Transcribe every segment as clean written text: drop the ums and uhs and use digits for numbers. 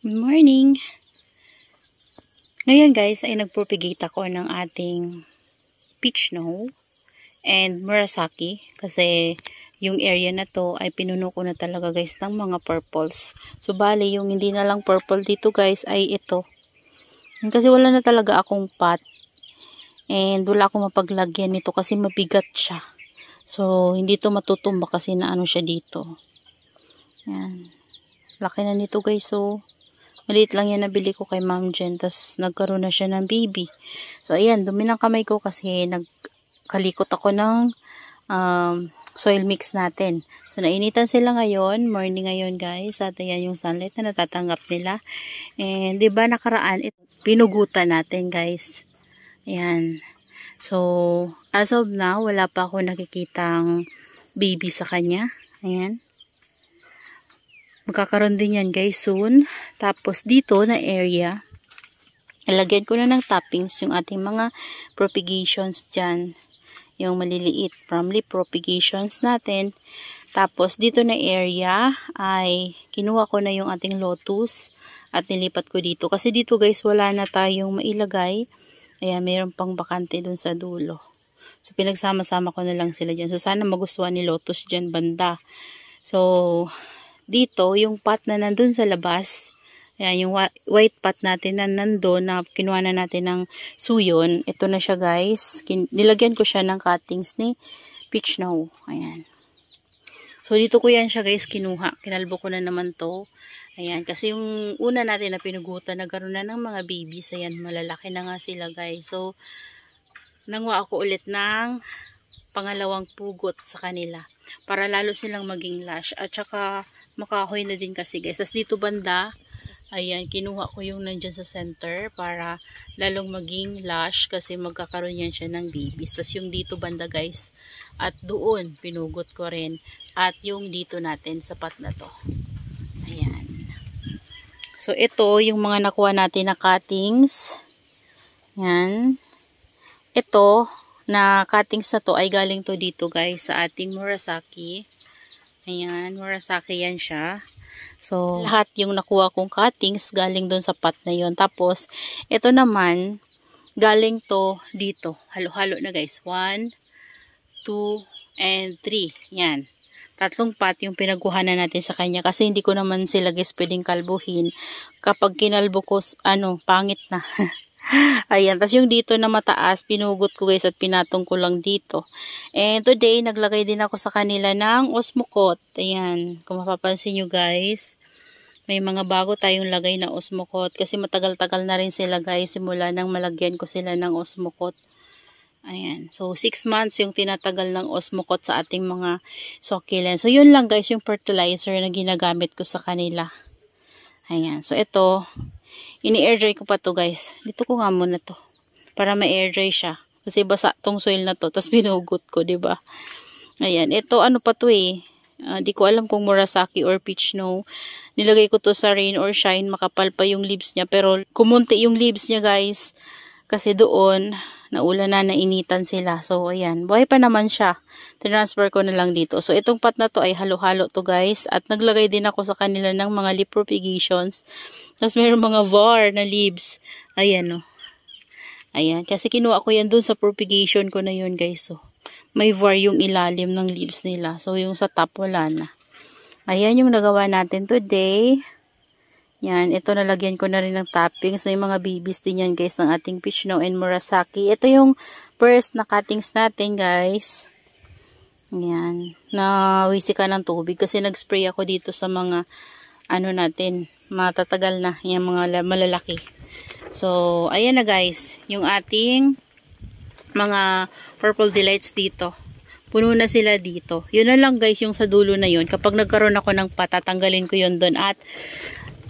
Good morning! Ngayon guys ay nagpropagate ako ng ating peach snow and murasaki kasi yung area na to ay pinuno ko na talaga guys ng mga purples. So bali yung hindi na lang purple dito guys ay ito. Kasi wala na talaga akong pot and wala akong mapaglagyan nito kasi mabigat siya. So hindi to matutumba kasi na ano siya dito. Yan. Laki na nito guys, so maliit lang yan nabili ko kay Ma'am Jen. Tapos nagkaroon na siya ng baby. So ayan, dumi ng kamay ko kasi nagkalikot ako ng soil mix natin. So nainitan sila ngayon, morning ngayon guys. At ayan yung sunlight na natatanggap nila. And diba nakaraan, pinugutan natin guys. Ayan. So as of now, wala pa ako nakikitang baby sa kanya. Ayan. Magkakaroon din yan guys soon. Tapos dito na area, ilagyan ko na ng toppings yung ating mga propagations dyan. Yung maliliit from leaf propagations natin. Tapos dito na area ay kinuha ko na yung ating lotus at nilipat ko dito. Kasi dito guys wala na tayong mailagay. Ayan, mayroon pang bakante dun sa dulo. So pinagsama-sama ko na lang sila dyan. So sana magustuhan ni lotus dyan banda. So dito, yung pot na nandun sa labas, ayan, yung white pot natin na nandun, na kinuha na natin ng suyon, ito na siya guys. Nilagyan ko siya ng cuttings ni peach snow. Ayan. So, dito ko yan siya guys kinuha. Kinalbo ko na naman to. Ayan, kasi yung una natin na pinugutan, nagkaroon na ng mga babies. Ayan, malalaki na nga sila guys. So, nangwa ako ulit ng pangalawang pugot sa kanila para lalo silang maging lush at saka makahoy na din kasi guys. As dito banda, ayan, kinuha ko yung nandyan sa center para lalong maging lush kasi magkakaroon yan siya ng babies. Tas yung dito banda guys, at doon pinugot ko rin, at yung dito natin sa pot na to. Ayan. So ito yung mga nakuha natin na cuttings. Ayan. Ito na cuttings na to ay galing to dito guys sa ating murasaki. Ayan, murasaki yan siya. So, lahat yung nakuha kong cuttings galing dun sa pot na yon. Tapos, ito naman, galing to dito. Halo-halo na guys. 1, 2, and 3. Yan. Tatlong pot yung pinaguhanan natin sa kanya. Kasi hindi ko naman sila guys pwedeng kalbuhin. Kapag kinalbo ko, pangit na. Ayan, tas yung dito na mataas, pinugot ko guys at pinatong ko lang dito. And today, naglagay din ako sa kanila ng osmocot. Ayan, kung mapapansin nyo guys, may mga bago tayong lagay na osmocot. Kasi matagal-tagal na rin sila guys, simula nang malagyan ko sila ng osmocot. Ayan, so 6 months yung tinatagal ng osmocot sa ating mga succulent. So yun lang guys, yung fertilizer na ginagamit ko sa kanila. Ayan, so ito, ini-air dry ko pa to guys. Dito ko nga muna to. Para ma-air dry siya. Kasi basa tong soil na to. Tapos binugot ko, diba? Ayan. Ito ano pa to eh. Di ko alam kung murasaki or peach snow. Nilagay ko to sa rain or shine. Makapal pa yung leaves niya. Pero kumunti yung leaves niya guys. Kasi doon, naulan na, nainitan sila. So ayan. Buhay pa naman siya. Transfer ko na lang dito. So itong pot na to ay halo-halo to guys. At naglagay din ako sa kanila ng mga leaf propagations. Tapos mayroong mga var na leaves. Ayan o. Ayan. Kasi kinuha ko yan dun sa propagation ko na yun guys. So, may var yung ilalim ng leaves nila. So yung sa top wala na. Ayan yung nagawa natin today. Yan. Ito nalagyan ko na rin ng toppings. So yung mga babies din yan guys ng ating peach snow and murasaki. Ito yung first na cuttings natin guys. Ayan. Nawisi ka ng tubig kasi nag-spray ako dito sa mga ano natin, matatagal na yung mga malalaki. So ayan na guys yung ating mga purple delights dito. Puno na sila dito. Yun na lang guys yung sa dulo na yun. Kapag nagkaroon ako ng patatanggalin ko yun doon at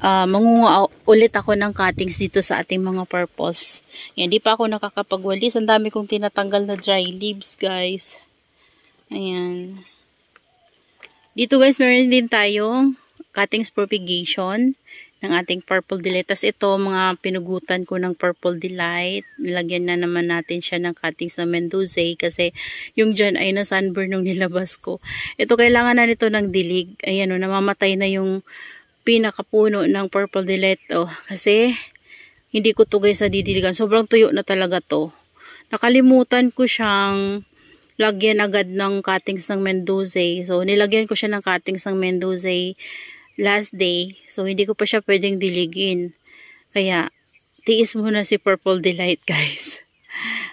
mangunga ulit ako ng cuttings dito sa ating mga purples. Yan, di pa ako nakakapagwalis. Ang dami kong tinatanggal na dry leaves guys. Ayan. Dito guys meron din tayong cuttings propagation ng ating purple delight. Tapos ito, mga pinugutan ko ng purple delight. Nilagyan na naman natin siya ng cuttings na Mendoza kasi yung dyan ay na sunburn nung nilabas ko. Ito, kailangan na nito ng dilig. Ayan o, namamatay na yung pinakapuno ng Purple Delight to. Kasi, hindi ko to guys nadidiligan. Sobrang tuyo na talaga to. Nakalimutan ko siyang lagyan agad ng cuttings ng Mendoza. So, nilagyan ko siya ng cuttings ng Mendoza last day. So, hindi ko pa siya pwedeng diligin. Kaya, tiis muna si Purple Delight guys.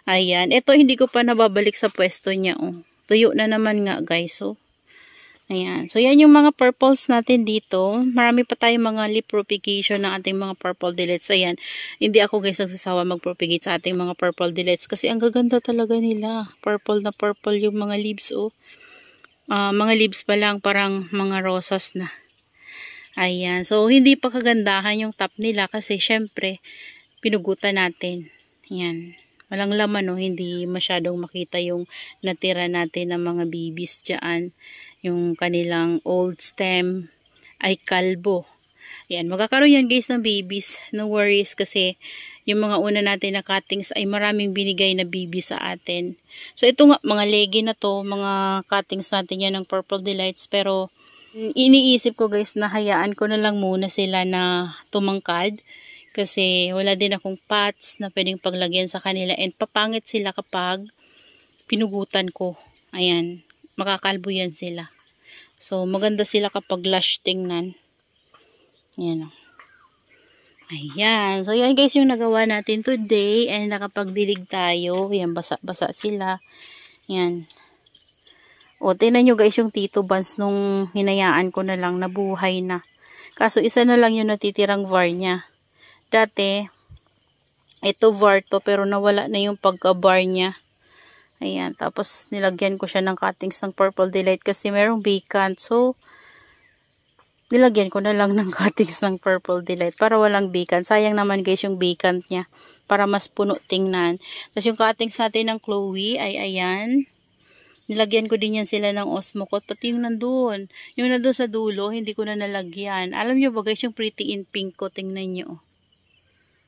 Ayan. Ito, hindi ko pa nababalik sa pwesto niya. Oh. Tuyo na naman nga guys. Oh. Ayan. So, yan yung mga purples natin dito. Marami pa tayong mga leaf propagation ng ating mga Purple Delights. Ayan. Hindi ako guys nagsasawa mag-propagate sa ating mga Purple Delights kasi ang gaganda talaga nila. Purple na purple yung mga leaves. Oh. Mga leaves pa lang parang mga rosas na. Ayan. So, hindi pa kagandahan yung top nila kasi syempre, pinugutan natin. Ayan. Walang laman, no? Hindi masyadong makita yung natira natin ng mga babies dyan. Yung kanilang old stem ay kalbo. Ayan, magkakaroon yan guys ng babies. No worries kasi yung mga una natin na cuttings ay maraming binigay na babies sa atin. So ito nga, mga legi na to, mga cuttings natin yan ng Purple Delights. Pero iniisip ko guys na hayaan ko na lang muna sila na tumangkad. Kasi wala din akong pots na pwedeng paglagyan sa kanila. And papangit sila kapag pinugutan ko. Ayan. Makakalbo yan sila. So, maganda sila kapag lush tingnan. Ayan o. Ayan. So, yan guys yung nagawa natin today. And nakapagdilig tayo. Ayan, basa-basa sila. Ayan. O, tingnan nyo guys yung Tito Buns nung hinayaan ko na lang. Nabuhay na. Kaso, isa na lang yung natitirang var niya. Dati, ito var to pero nawala na yung pagka-var niya. Ayan, tapos nilagyan ko siya ng cuttings ng Purple Delight kasi merong vacant. So, nilagyan ko na lang ng cuttings ng Purple Delight para walang vacant. Sayang naman guys yung vacant niya para mas puno tingnan. Tapos yung cuttings natin ng Chloe ay ayan. Nilagyan ko din yan sila ng Osmocote. Pati yung nandun. Yung nandun sa dulo, hindi ko na nalagyan. Alam nyo ba guys, yung pretty in pink ko, tingnan nyo.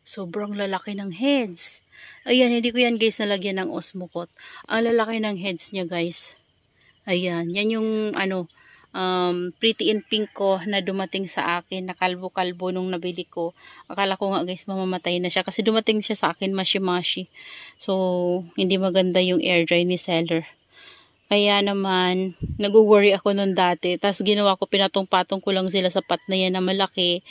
Sobrang lalaki ng heads. Ayan, hindi ko yan guys nalagyan ng Osmocote. Ang lalaki ng heads niya guys. Ayan, yan yung pretty in pink ko na dumating sa akin. Na kalbo-kalbo nung nabili ko. Akala ko nga guys mamamatay na siya. Kasi dumating siya sa akin mashi-mashi. So, hindi maganda yung air dry ni seller. Kaya naman, nag-worry ako nun dati. Tapos ginawa ko, pinatong-patong ko lang sila sa pot na yan na malaki.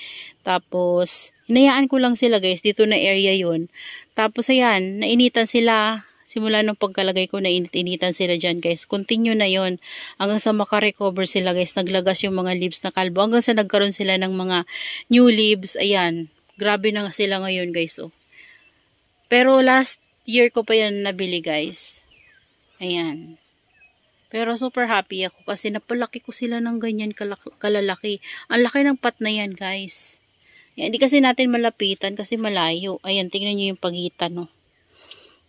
Tapos, hinayaan ko lang sila guys. Dito na area yun. Tapos ayan, nainitan sila. Simula nung pagkalagay ko, nainit-initan sila dyan guys. Continue na yon hanggang sa makarecover sila guys. Naglagas yung mga leaves na kalbo. Hanggang sa nagkaroon sila ng mga new leaves. Ayan, grabe na sila ngayon guys. Oh. Pero last year ko pa yan nabili guys. Ayan. Pero super happy ako kasi napalaki ko sila ng ganyan kalalaki. Ang laki ng pot na yan guys. Yan, hindi kasi natin malapitan kasi malayo. Ayan, tingnan nyo yung pagitan. No?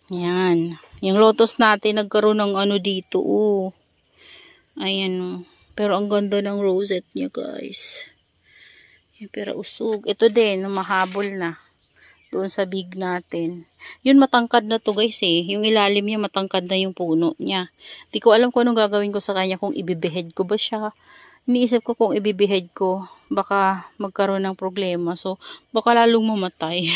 Yan. Yung lotus natin nagkaroon ng ano dito. Oh. Ayan. Oh. Pero ang ganda ng rosette niya guys. Yan, pero usog. Ito din, mahabol na. Doon sa big natin. Yun matangkad na to guys eh. Yung ilalim niya matangkad na yung puno niya. Di ko alam kung anong gagawin ko sa kanya. Kung ibibehead ko ba siya. Iniisip ko kung ibibehead ko. Baka magkaroon ng problema. So baka lalong mamatay.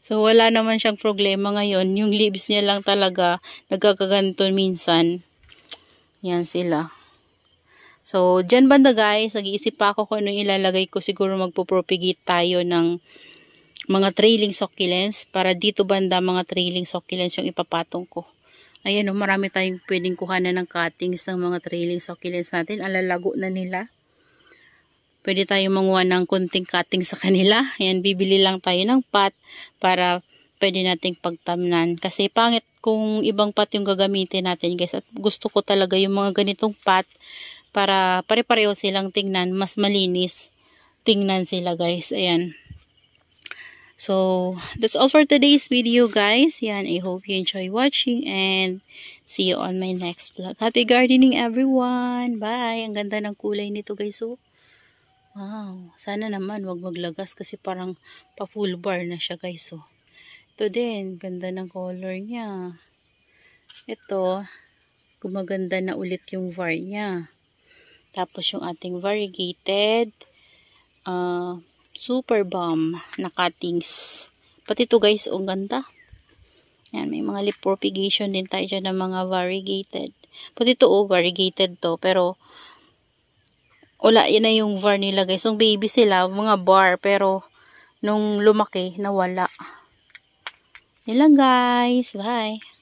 So wala naman siyang problema ngayon. Yung leaves niya lang talaga nagkakaganto minsan. Yan sila. So dyan banda guys. Nag-iisip pa ako kung anong ilalagay ko. Siguro magpo-propagate tayo ng mga trailing succulents. Para dito banda mga trailing succulents yung ipapatong ko. Ayan o, marami tayong pwedeng kuhanan ng cuttings ng mga trailing succulents natin. Alalago na nila. Pwede tayong manguha ng kunting cuttings sa kanila. Ayan, bibili lang tayo ng pot para pwede nating pagtamnan. Kasi pangit kung ibang pot yung gagamitin natin guys. At gusto ko talaga yung mga ganitong pot para pare-pareho silang tingnan. Mas malinis tingnan sila guys. Ayan. So, that's all for today's video guys. Yan, I hope you enjoy watching and see you on my next vlog. Happy gardening everyone! Bye! Ang ganda ng kulay nito guys. Oh. Wow! Sana naman wag maglagas kasi parang pa full bar na siya guys. Oh. Ito din, ganda ng color niya. Ito, gumaganda na ulit yung var niya. Tapos yung ating variegated super bomb na cuttings. Pati to guys, ang ganda. Yan, may mga leaf propagation din tayo dyan ng mga variegated. Pati to, variegated to. Pero, wala, yun na yung var nila guys. Yung baby sila, mga bar. Pero, nung lumaki, nawala. Yun lang guys. Bye.